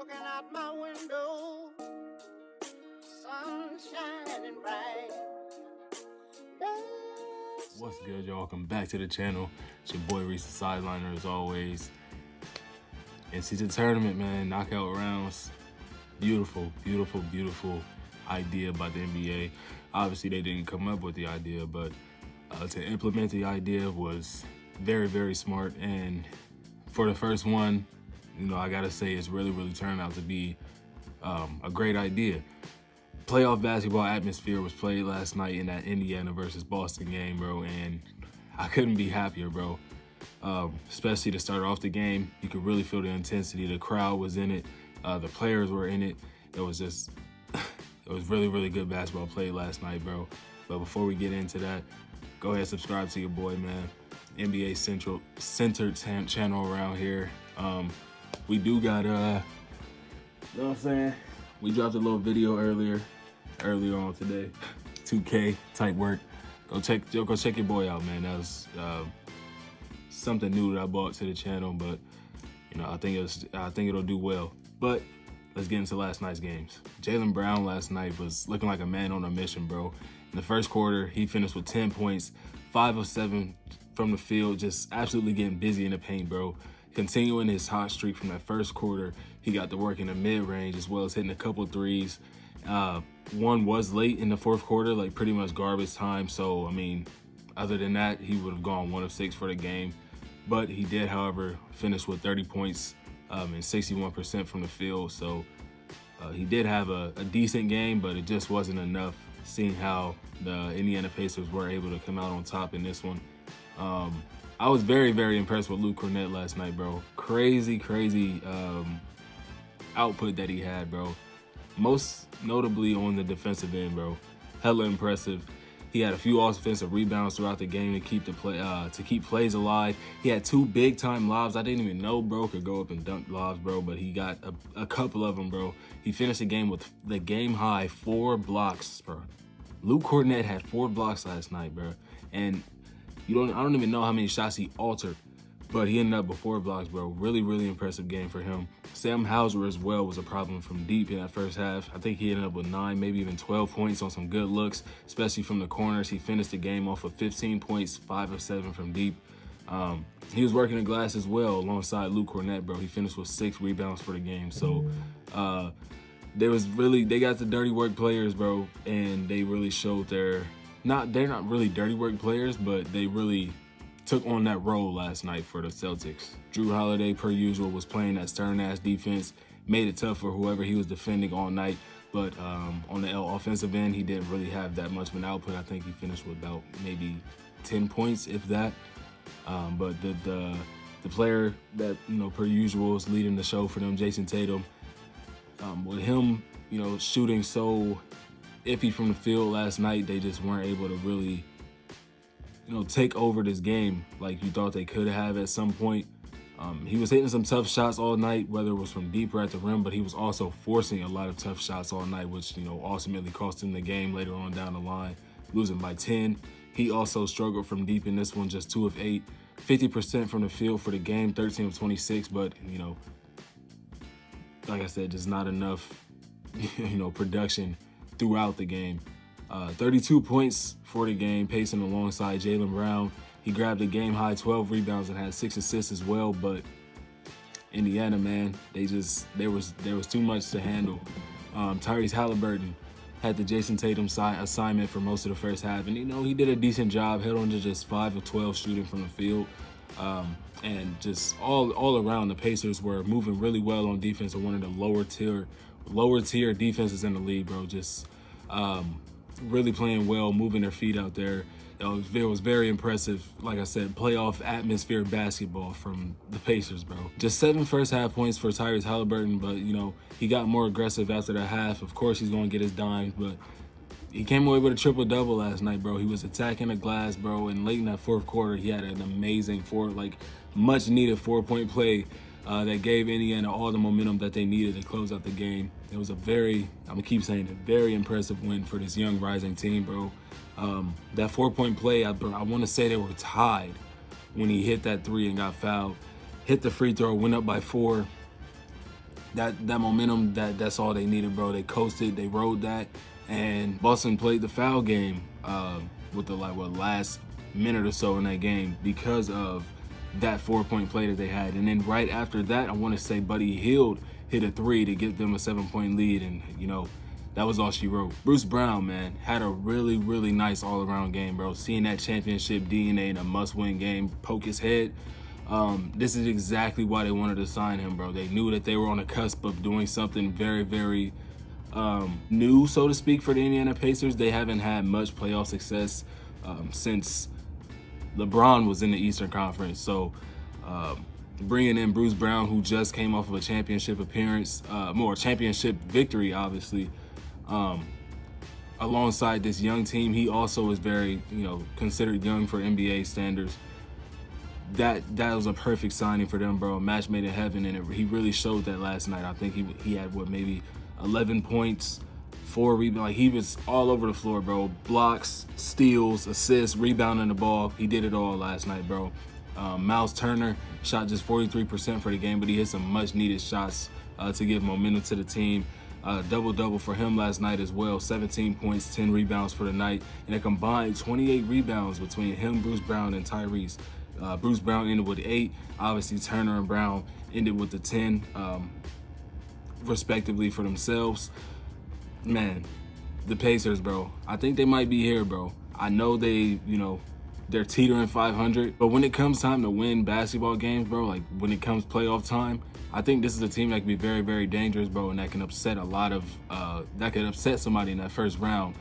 Looking out my window, sun shining bright. What's good, y'all? Welcome back to the channel. It's your boy Reese, the Sideliner, as always. NCAA tournament, man, knockout rounds. Beautiful, beautiful, beautiful idea by the NBA. Obviously, they didn't come up with the idea, but to implement the idea was very, very smart. And for the first one, you know, I gotta say it's really turned out to be a great idea. Playoff basketball atmosphere was played last night in that Indiana versus Boston game, bro, and I couldn't be happier, bro. Especially to start off the game, you could really feel the intensity. The crowd was in it. The players were in it. It was just, it was really good basketball played last night, bro. But before we get into that, go ahead and subscribe to your boy, man. NBA centered channel around here. We do got, you know what I'm saying? We dropped a little video earlier on today. 2K type work. Go check your boy out, man. That was something new that I brought to the channel, but you know, I think it'll do well. But let's get into last night's games. Jaylen Brown last night was looking like a man on a mission, bro. In the first quarter, he finished with 10 points, 5 of 7 from the field, just absolutely getting busy in the paint, bro. Continuing his hot streak from that first quarter, he got to work in the mid-range as well as hitting a couple threes. One was late in the fourth quarter, like pretty much garbage time. So, I mean, other than that, he would have gone 1 of 6 for the game. But he did, however, finish with 30 points and 61% from the field. So he did have a decent game, but it just wasn't enough, seeing how the Indiana Pacers were able to come out on top in this one. I was very impressed with Luke Kornet last night, bro. Crazy output that he had, bro. Most notably on the defensive end, bro. Hella impressive. He had a few offensive rebounds throughout the game to keep plays alive. He had 2 big-time lobs. I didn't even know bro could go up and dunk lobs, bro, but he got a couple of them, bro. He finished the game with the game-high 4 blocks, bro. Luke Kornet had 4 blocks last night, bro. And I don't even know how many shots he altered, but he ended up with 4 blocks, bro. Really impressive game for him. Sam Hauser as well was a problem from deep in that first half. I think he ended up with 9, maybe even 12 points on some good looks, especially from the corners. He finished the game off with 15 points, 5 of 7 from deep. He was working the glass as well alongside Luke Kornet, bro. He finished with 6 rebounds for the game. So they got the dirty work players, bro, and they really showed they're not really dirty work players, but they really took on that role last night for the Celtics. Jrue Holiday, per usual, was playing that stern-ass defense, made it tough for whoever he was defending all night. But on the offensive end, he didn't really have that much of an output. I think he finished with about maybe 10 points, if that. But the player that, you know, per usual is leading the show for them, Jason Tatum, with him, you know, shooting so iffy from the field last night, they just weren't able to really, you know, take over this game like you thought they could have at some point. He was hitting some tough shots all night, whether it was from deep or at the rim, but he was also forcing a lot of tough shots all night, which, you know, ultimately cost him the game later on down the line, losing by 10. He also struggled from deep in this one, just 2 of 8, 50% from the field for the game, 13 of 26, but, you know, like I said, just not enough, you know, production throughout the game. 32 points for the game, pacing alongside Jaylen Brown. He grabbed a game-high 12 rebounds and had 6 assists as well, but Indiana, man, there was too much to handle. Tyrese Halliburton had the Jason Tatum assignment for most of the first half, and, you know, he did a decent job, held on to just 5 of 12 shooting from the field. And just all around, the Pacers were moving really well on defense, and one of the lower tier defenses in the league, bro. Just really playing well, moving their feet out there. It was very impressive. Like I said, playoff atmosphere basketball from the Pacers, bro. Just 7 first half points for Tyrese Halliburton, but, you know, he got more aggressive after the half. Of course, he's going to get his dimes, but he came away with a triple-double last night, bro. He was attacking the glass, bro, and late in that fourth quarter, he had an amazing much-needed 4-point play that gave Indiana all the momentum that they needed to close out the game. It was I'm gonna keep saying it, very impressive win for this young rising team, bro. That 4-point play, I want to say they were tied when he hit that 3 and got fouled. Hit the free throw, went up by 4. that momentum, that's all they needed, bro. They coasted, they rode that, and Boston played the foul game with the last minute or so in that game because of that 4-point play that they had. And then right after that, I want to say Buddy Hield hit a 3 to give them a 7-point lead, and that was all she wrote. Bruce Brown, man, had a really, really nice all-around game, bro. Seeing that championship DNA in a must-win game poke his head, this is exactly why they wanted to sign him, bro. They knew that they were on the cusp of doing something very, very new, so to speak, for the Indiana Pacers. They haven't had much playoff success since LeBron was in the Eastern Conference. So bringing in Bruce Brown, who just came off of a championship appearance, more championship victory, obviously, alongside this young team. He also is very, considered young for NBA standards. That was a perfect signing for them, bro. A match made in heaven, and he really showed that last night. I think he had maybe 11 points, 4 rebounds. Like, he was all over the floor, bro. Blocks, steals, assists, rebounding the ball. He did it all last night, bro. Miles Turner shot just 43% for the game, but he hit some much-needed shots to give momentum to the team. Double-double for him last night as well. 17 points, 10 rebounds for the night, and a combined 28 rebounds between him, Bruce Brown, and Tyrese. Bruce Brown ended with 8. Obviously, Turner and Brown ended with the 10, respectively, for themselves. Man, the Pacers, bro. I think they might be here, bro. I know they're teetering 500, but when it comes time to win basketball games, bro, like when it comes playoff time, I think this is a team that can be very, very dangerous, bro, and that can upset that could upset somebody in that first round,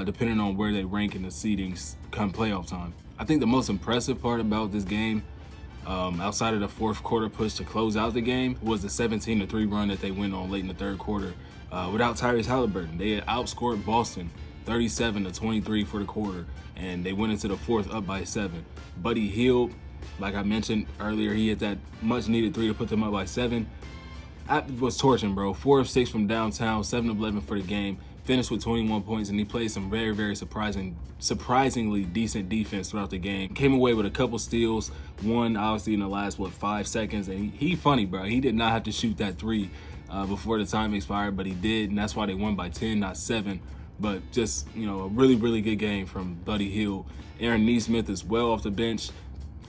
depending on where they rank in the seedings come playoff time. I think the most impressive part about this game, outside of the fourth quarter push to close out the game, was the 17-3 run that they went on late in the third quarter. Without Tyrese Halliburton, they had outscored Boston 37-23 for the quarter, and they went into the fourth up by 7. Buddy Hield, like I mentioned earlier, he hit that much-needed 3 to put them up by 7. Was torching, bro. 4 of 6 from downtown, 7 of 11 for the game. Finished with 21 points, and he played some very, very surprisingly decent defense throughout the game. Came away with a couple steals, one obviously in the last 5 seconds, and he funny, bro. He did not have to shoot that 3 before the time expired, but he did, and that's why they won by 10, not 7. But just, a really, really good game from Buddy Hield. Aaron Nesmith as well off the bench.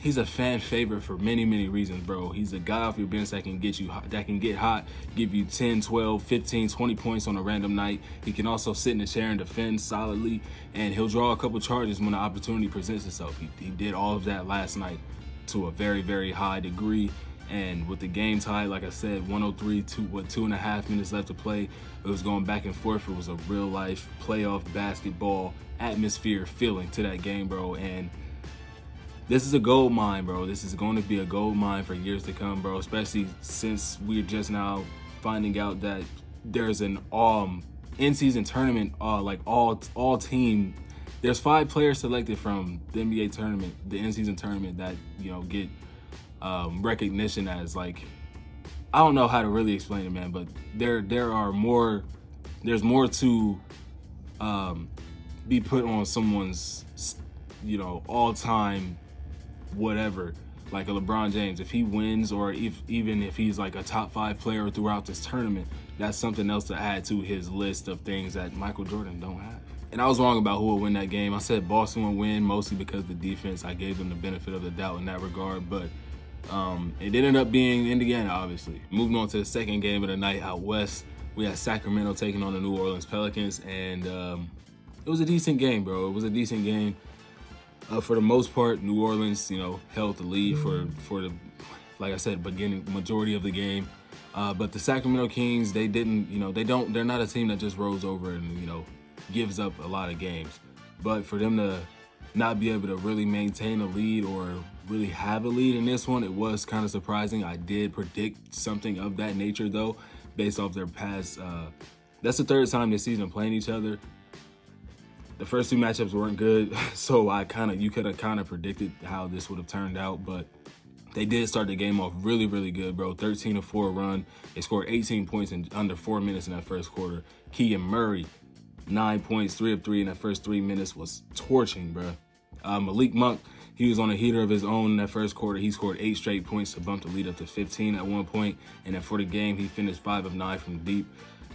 He's a fan favorite for many, many reasons, bro. He's a guy off your bench that can get hot, give you 10, 12, 15, 20 points on a random night. He can also sit in the chair and defend solidly, and he'll draw a couple charges when the opportunity presents itself. He did all of that last night to a very, very high degree. And with the game tied, like I said, 103, 2.5 minutes left to play. It was going back and forth. It was a real life playoff basketball atmosphere feeling to that game, bro. And this is a gold mine, bro. This is going to be a gold mine for years to come, bro, especially since we're just now finding out that there's an in-season tournament, like all team. There's 5 players selected from the NBA tournament, the in-season tournament, that, get recognition as, like, I don't know how to really explain it, man, but there's more to be put on someone's, all-time whatever, like a LeBron James. If he wins, or even if he's like a top 5 player throughout this tournament, that's something else to add to his list of things that Michael Jordan don't have. And I was wrong about who would win that game. I said Boston would win, mostly because of the defense. I gave them the benefit of the doubt in that regard, but it ended up being Indiana, obviously. Moving on to the second game of the night out west, we had Sacramento taking on the New Orleans Pelicans, and it was a decent game, bro. It was a decent game. For the most part, New Orleans, held the lead for the, like I said, majority of the game. But the Sacramento Kings, they didn't, they're not a team that just rolls over and, gives up a lot of games. But for them to not be able to really maintain a lead or really have a lead in this one, it was kind of surprising. I did predict something of that nature, though, based off their past. That's the third time this season playing each other. The first 2 matchups weren't good, so you could have kind of predicted how this would have turned out, but they did start the game off really, really good, bro. 13-4 run. They scored 18 points in under 4 minutes in that first quarter. Keegan Murray, 9 points, 3 of 3 in that first 3 minutes, was torching, bro. Malik Monk He was on a heater of his own in that first quarter. He scored 8 straight points to bump the lead up to 15 at one point. And then for the game, he finished 5 of 9 from deep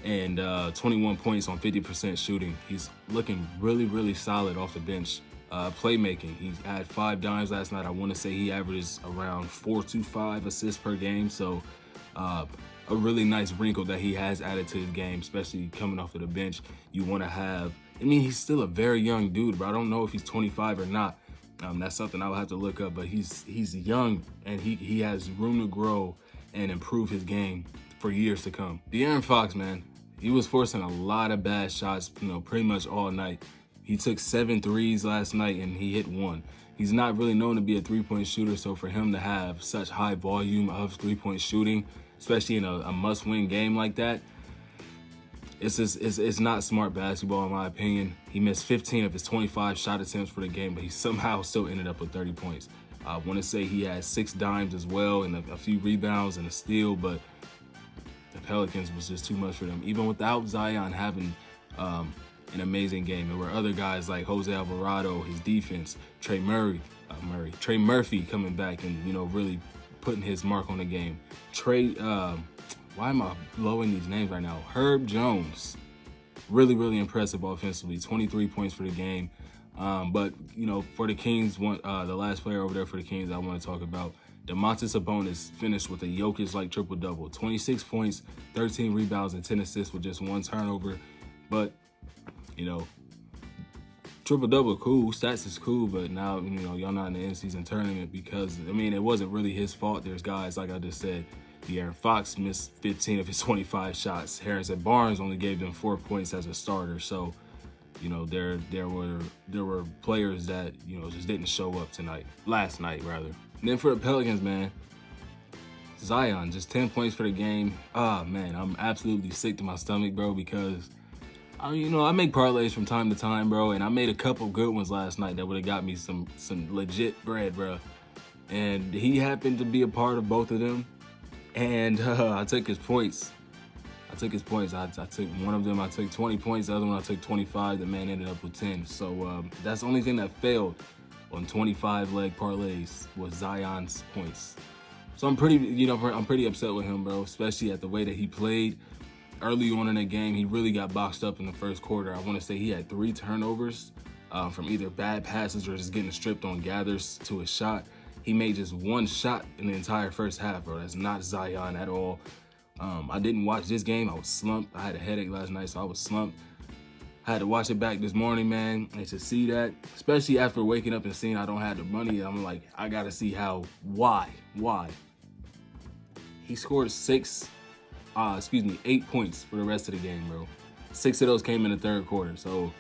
and 21 points on 50% shooting. He's looking really, really solid off the bench. Playmaking, he had 5 dimes last night. I want to say he averages around 4 to 5 assists per game. So a really nice wrinkle that he has added to his game, especially coming off of the bench. You want to have, I mean, he's still a very young dude, but I don't know if he's 25 or not. That's something I'll have to look up, but he's young and he has room to grow and improve his game for years to come. De'Aaron Fox, man, he was forcing a lot of bad shots, pretty much all night. He took 7 threes last night and he hit 1. He's not really known to be a three-point shooter, so for him to have such high volume of three-point shooting, especially in a must-win game like that, it's not smart basketball in my opinion. He missed 15 of his 25 shot attempts for the game, but he somehow still ended up with 30 points. I want to say he had 6 dimes as well and a few rebounds and a steal, but the Pelicans was just too much for them. Even without Zion having an amazing game, there were other guys like Jose Alvarado, his defense, Trey Murphy coming back and really putting his mark on the game. Why am I blowing these names right now? Herb Jones, really, really impressive offensively. 23 points for the game. But for the Kings, the last player over there for the Kings I want to talk about, Domantas Sabonis tripled with a Jokic-like triple-double. 26 points, 13 rebounds, and 10 assists with just 1 turnover. But, triple-double cool, stats is cool, but now, y'all not in the in-season tournament because, it wasn't really his fault. There's guys, like I just said, De'Aaron Fox missed 15 of his 25 shots. Harrison Barnes only gave them 4 points as a starter. So, there were players that, just didn't show up last night. And then for the Pelicans, man, Zion, just 10 points for the game. Man, I'm absolutely sick to my stomach, bro, because, I make parlays from time to time, bro, and I made a couple good ones last night that would have got me some legit bread, bro. And he happened to be a part of both of them. And I took his points. I took one of them, I took 20 points. The other one, I took 25. The man ended up with 10. So that's the only thing that failed on 25-leg parlays was Zion's points. So I'm pretty upset with him, bro, especially at the way that he played. Early on in the game, he really got boxed up in the first quarter. I want to say he had 3 turnovers from either bad passes or just getting stripped on gathers to a shot. He made just 1 shot in the entire first half, bro. That's not Zion at all. I didn't watch this game. I was slumped. I had a headache last night, so I was slumped. I had to watch it back this morning, man. And to see that, especially after waking up and seeing I don't have the money, I'm like, I got to see why. He scored 8 points for the rest of the game, bro. 6 of those came in the third quarter. So,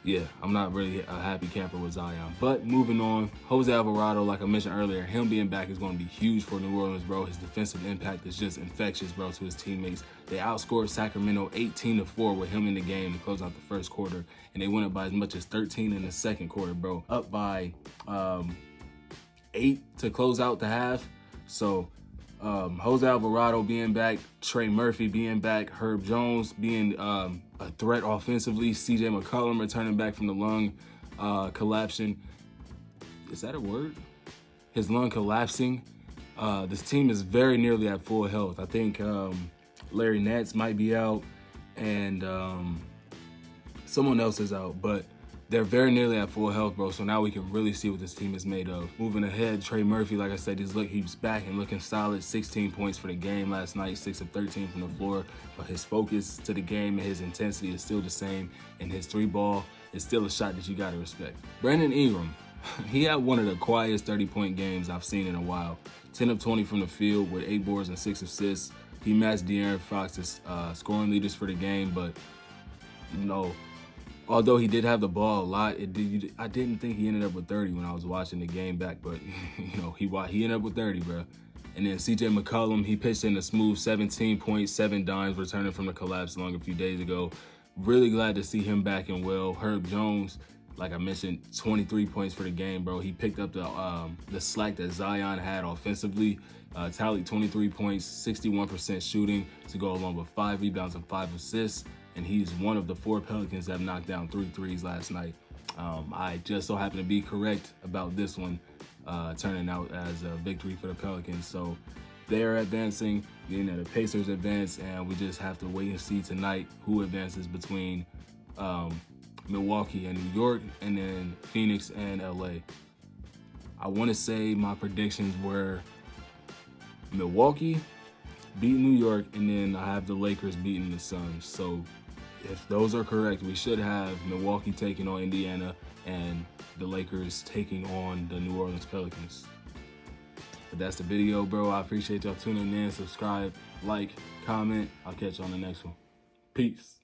yeah, I'm not really a happy camper with Zion. But moving on, Jose Alvarado, like I mentioned earlier, him being back is going to be huge for New Orleans, bro. His defensive impact is just infectious, bro, to his teammates. They outscored Sacramento 18-4 with him in the game to close out the first quarter, and they won it by as much as 13 in the second quarter, bro. Up by 8 to close out the half. So Jose Alvarado being back, Trey Murphy being back, Herb Jones being a threat offensively, CJ McCollum returning back from the lung collapsing. Is that a word? His lung collapsing. This team is very nearly at full health. I think Larry Nance might be out and someone else is out, but they're very nearly at full health, bro. So now we can really see what this team is made of. Moving ahead, Trey Murphy, like I said, he's back and looking solid. 16 points for the game last night, 6 of 13 from the floor. But his focus to the game and his intensity is still the same, and his 3-ball is still a shot that you gotta respect. Brandon Ingram, he had one of the quietest 30-point games I've seen in a while. 10 of 20 from the field with 8 boards and 6 assists. He matched De'Aaron Fox's scoring leaders for the game, but although he did have the ball a lot, I didn't think he ended up with 30 when I was watching the game back, but he ended up with 30, bro. And then CJ McCollum, he pitched in a smooth 17 points, 7 dimes, returning from the collapse a few days ago. Really glad to see him back and well. Herb Jones, like I mentioned, 23 points for the game, bro. He picked up the slack that Zion had offensively. Tallied 23 points, 61% shooting to go along with 5 rebounds and 5 assists. And he's one of the 4 Pelicans that knocked down 3 threes last night. I just so happen to be correct about this one turning out as a victory for the Pelicans. So they're advancing, the Pacers advance, and we just have to wait and see tonight who advances between Milwaukee and New York, and then Phoenix and LA. I want to say my predictions were Milwaukee beat New York, and then I have the Lakers beating the Suns. So if those are correct, we should have Milwaukee taking on Indiana and the Lakers taking on the New Orleans Pelicans. But that's the video, bro. I appreciate y'all tuning in. Subscribe, like, comment. I'll catch you on the next one. Peace.